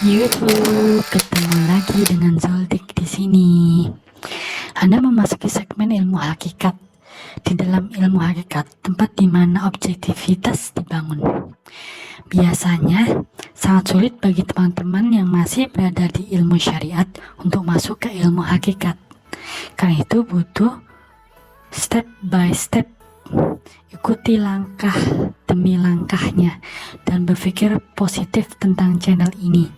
YouTube, ketemu lagi dengan Zoldik di sini. Anda memasuki segmen ilmu hakikat. Di dalam ilmu hakikat, tempat di mana objektivitas dibangun. Biasanya sangat sulit bagi teman-teman yang masih berada di ilmu syariat untuk masuk ke ilmu hakikat. Karena itu butuh step by step. Ikuti langkah demi langkahnya dan berpikir positif tentang channel ini,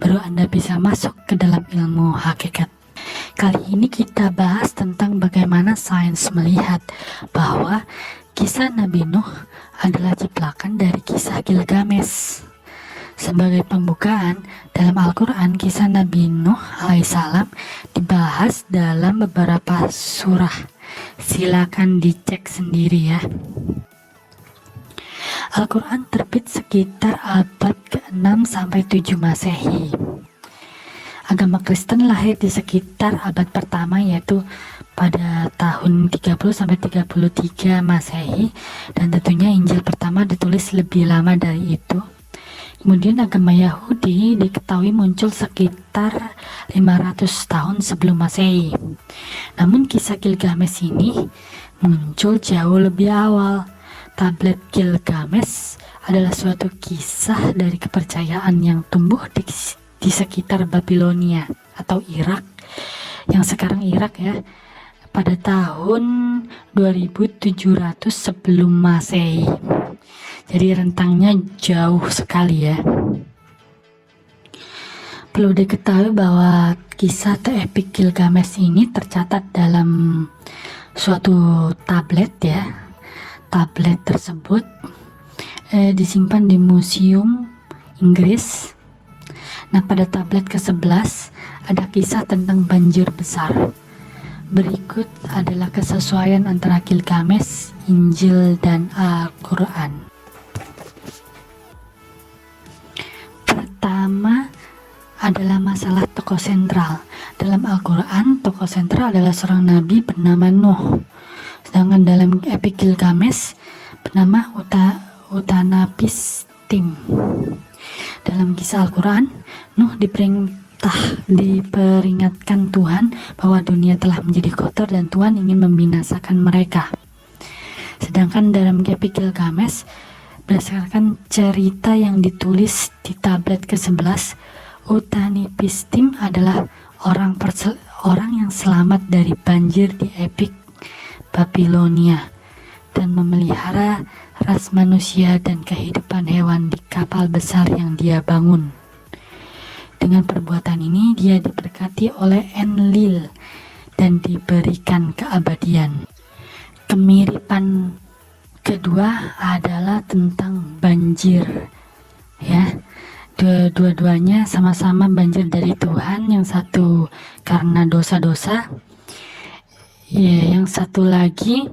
baru Anda bisa masuk ke dalam ilmu hakikat. Kali ini kita bahas tentang bagaimana sains melihat bahwa kisah Nabi Nuh adalah ciplakan dari kisah Gilgamesh. Sebagai pembukaan, dalam Al-Quran kisah Nabi Nuh alaihissalam dibahas dalam beberapa surah. Silakan dicek sendiri ya. Al-Quran terbit sekitar abad ke-6 sampai 7 Masehi. Agama Kristen lahir di sekitar abad pertama, yaitu pada tahun 30 sampai 33 Masehi, dan tentunya Injil pertama ditulis lebih lama dari itu. Kemudian agama Yahudi diketahui muncul sekitar 500 tahun sebelum Masehi. Namun kisah Gilgamesh ini muncul jauh lebih awal. Tablet Gilgamesh adalah suatu kisah dari kepercayaan yang tumbuh di sekitar Babilonia atau Irak, yang sekarang Irak ya, pada tahun 2700 sebelum Masehi. Jadi rentangnya jauh sekali ya. Perlu diketahui bahwa kisah The Epic Gilgamesh ini tercatat dalam suatu tablet ya. Tablet tersebut disimpan di museum Inggris. Nah, pada tablet ke-11 ada kisah tentang banjir besar. Berikut adalah kesesuaian antara Gilgamesh, Injil, dan Al-Quran. Pertama adalah masalah tokoh sentral. Dalam Al-Quran, tokoh sentral adalah seorang nabi bernama Nuh. Sedangkan dalam Epic Gilgamesh bernama Utanapistim. Dalam kisah Al-Quran, Nuh diperingatkan Tuhan bahwa dunia telah menjadi kotor dan Tuhan ingin membinasakan mereka. Sedangkan dalam Epic Gilgamesh, berdasarkan cerita yang ditulis di tablet ke-11, Utanapistim adalah orang yang selamat dari banjir di Epic Babilonia dan memelihara ras manusia dan kehidupan hewan di kapal besar yang dia bangun. Dengan perbuatan ini dia diberkati oleh Enlil dan diberikan keabadian. Kemiripan kedua adalah tentang banjir ya. Dua-duanya sama-sama banjir dari Tuhan, yang satu karena dosa-dosa ya, yang satu lagi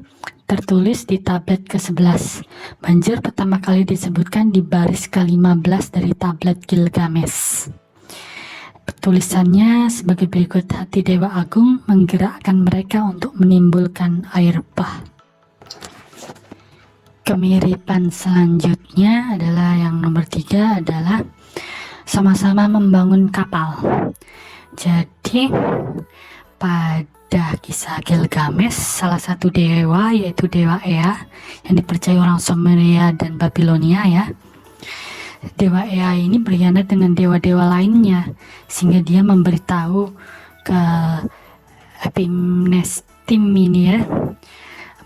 tertulis di tablet ke-11. Banjir pertama kali disebutkan di baris ke-15 dari tablet Gilgamesh. Tulisannya sebagai berikut: hati Dewa Agung menggerakkan mereka untuk menimbulkan air bah. Kemiripan selanjutnya adalah yang nomor 3, adalah sama-sama membangun kapal. Jadi pada kisah Gilgamesh, salah satu dewa yaitu Dewa Ea yang dipercaya orang Sumeria dan Babilonia ya. Dewa Ea ini berkhianat dengan dewa-dewa lainnya sehingga dia memberitahu ke Epimnestim ini ya,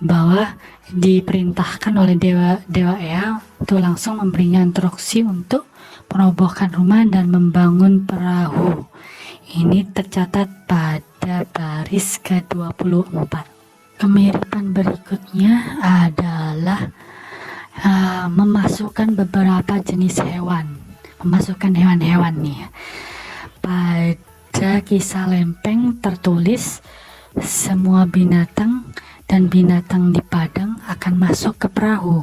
bahwa diperintahkan oleh Dewa Ea untuk langsung memberinya instruksi untuk merobohkan rumah dan membangun perahu. Ini tercatat pada baris ke-24. Kemiripan berikutnya adalah memasukkan beberapa jenis hewan. Memasukkan hewan-hewan nih. Pada kisah Lempeng tertulis semua binatang dan binatang di padang akan masuk ke perahu.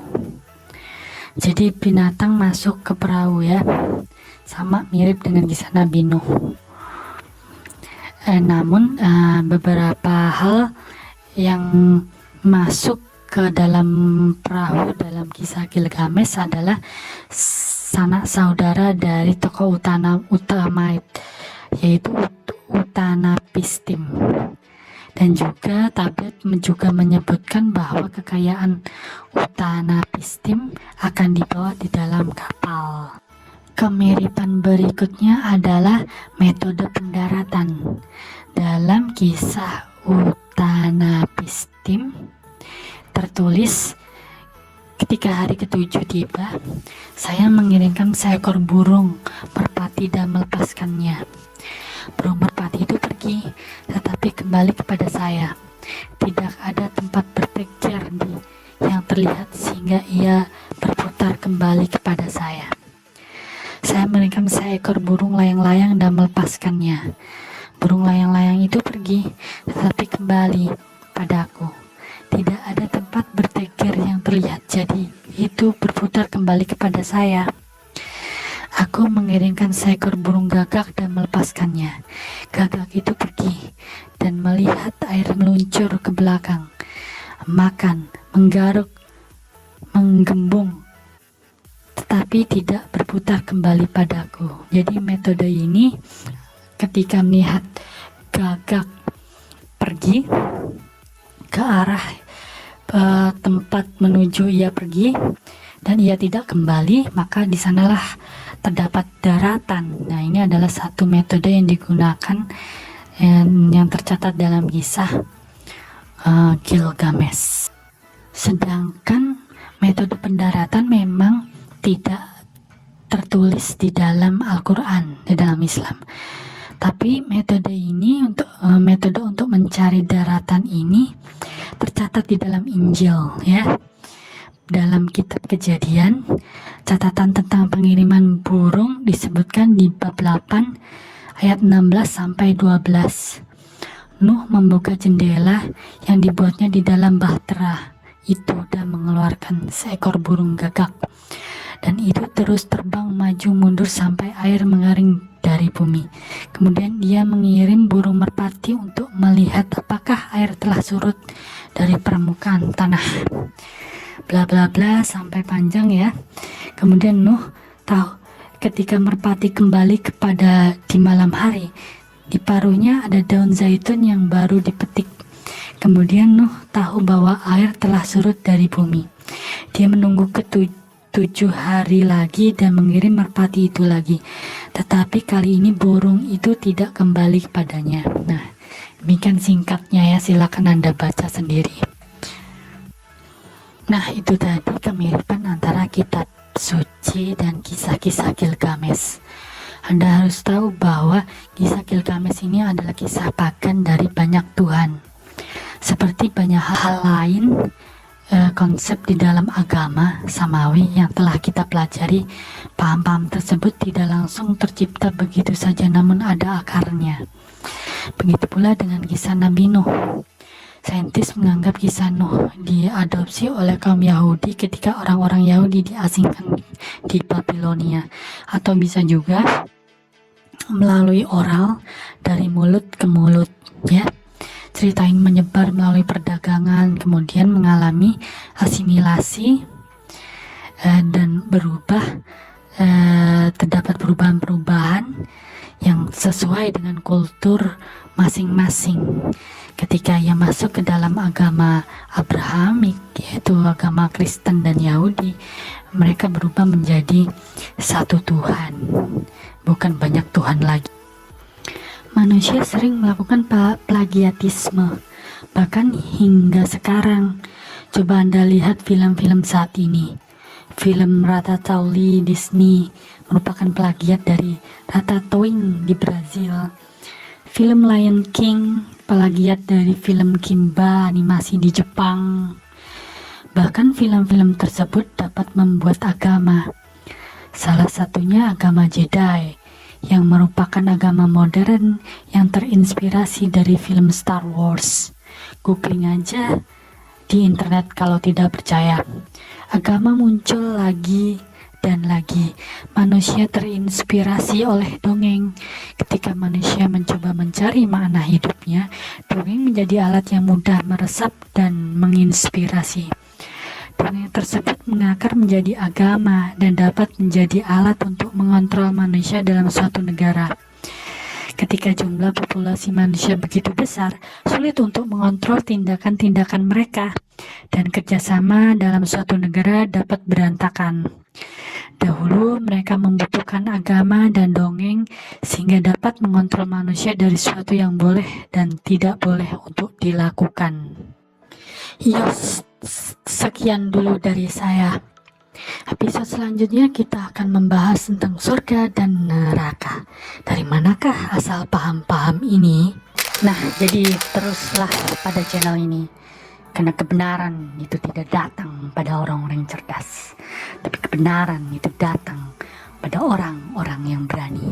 Jadi binatang masuk ke perahu ya, sama mirip dengan kisah Nabi Nuh. Namun beberapa hal yang masuk ke dalam perahu dalam kisah Gilgamesh adalah sanak saudara dari tokoh utama yaitu Utanapistim. Dan juga tablet juga menyebutkan bahwa kekayaan Utanapistim akan dibawa di dalam kapal. Kemiripan berikutnya adalah metode pendaratan. Dalam kisah Utanapistim tertulis, ketika hari ketujuh tiba, saya mengirimkan seekor burung merpati dan melepaskannya. Burung merpati itu pergi, tetapi kembali kepada saya. Tidak ada tempat berteker yang terlihat sehingga ia berputar kembali kepada saya. Saya mengirimkan seekor burung layang-layang dan melepaskannya. Burung layang-layang itu pergi, tetapi kembali padaku. Tidak ada tempat berteker yang terlihat, jadi itu berputar kembali kepada saya. Aku mengirimkan seekor burung gagak dan melepaskannya. Gagak itu pergi dan melihat air meluncur ke belakang, makan, menggaruk, menggembung, tetapi tidak berputar kembali padaku. Jadi metode ini, ketika melihat gagak pergi ke arah tempat menuju ia pergi dan ia tidak kembali, maka di sanalah terdapat daratan. Nah, ini adalah satu metode yang digunakan yang tercatat dalam kisah Gilgamesh. Sedangkan metode pendaratan memang tidak tertulis di dalam Al-Quran, di dalam Islam. Tapi metode untuk mencari daratan ini tercatat di dalam Injil, ya. Dalam kitab Kejadian, catatan tentang pengiriman burung disebutkan di bab 8 ayat 16 sampai 12. Nuh membuka jendela yang dibuatnya di dalam bahtera itu dan mengeluarkan seekor burung gagak. Dan itu terus terbang maju mundur sampai air mengering dari bumi. Kemudian dia mengirim burung merpati untuk melihat apakah air telah surut dari permukaan tanah. Bla bla bla sampai panjang, ya. Kemudian Nuh tahu ketika merpati kembali di malam hari, di paruhnya ada daun zaitun yang baru dipetik. Kemudian Nuh tahu bahwa air telah surut dari bumi. Dia menunggu 7 hari lagi dan mengirim merpati itu lagi. Tetapi kali ini burung itu tidak kembali kepadanya. Nah, demikian singkatnya, ya. Silakan Anda baca sendiri. Nah, itu tadi kemiripan antara kitab suci dan kisah-kisah Gilgamesh. Anda harus tahu bahwa kisah Gilgamesh ini adalah kisah pagan dari banyak Tuhan. Seperti banyak hal lain, konsep di dalam agama Samawi yang telah kita pelajari, paham-paham tersebut tidak langsung tercipta begitu saja, namun ada akarnya. Begitu pula dengan kisah Nabi Nuh. Saintis menganggap kisah Nuh diadopsi oleh kaum Yahudi ketika orang-orang Yahudi diasingkan di Babilonia, atau bisa juga melalui oral dari mulut ke mulut, ya. Cerita ini menyebar melalui perdagangan, kemudian mengalami asimilasi dan berubah. Terdapat perubahan-perubahan yang sesuai dengan kultur masing-masing. Ketika ia masuk ke dalam agama Abrahamik, yaitu agama Kristen dan Yahudi, mereka berubah menjadi satu Tuhan, bukan banyak Tuhan lagi. Manusia sering melakukan plagiatisme, bahkan hingga sekarang. Coba Anda lihat film-film saat ini. Film Ratatouille Disney merupakan plagiat dari Ratatouille di Brazil. Film Lion King plagiat dari film Kimba animasi di Jepang. Bahkan film-film tersebut dapat membuat agama. Salah satunya agama Jedi, yang merupakan agama modern yang terinspirasi dari film Star Wars. Googling aja di internet kalau tidak percaya. Agama muncul lagi dan lagi. Manusia terinspirasi oleh dongeng. Ketika manusia mencoba mencari makna hidupnya, dongeng menjadi alat yang mudah meresap dan menginspirasi. dunia tersebut mengakar menjadi agama dan dapat menjadi alat untuk mengontrol manusia dalam suatu negara. Ketika jumlah populasi manusia begitu besar, sulit untuk mengontrol tindakan-tindakan mereka, dan kerjasama dalam suatu negara dapat berantakan. Dahulu mereka membutuhkan agama dan dongeng sehingga dapat mengontrol manusia dari sesuatu yang boleh dan tidak boleh untuk dilakukan. Sekian dulu dari saya. Episode selanjutnya kita akan membahas tentang surga dan neraka. Dari manakah asal paham-paham ini? Nah, jadi teruslah pada channel ini, karena kebenaran itu tidak datang pada orang-orang yang cerdas, tapi kebenaran itu datang pada orang-orang yang berani.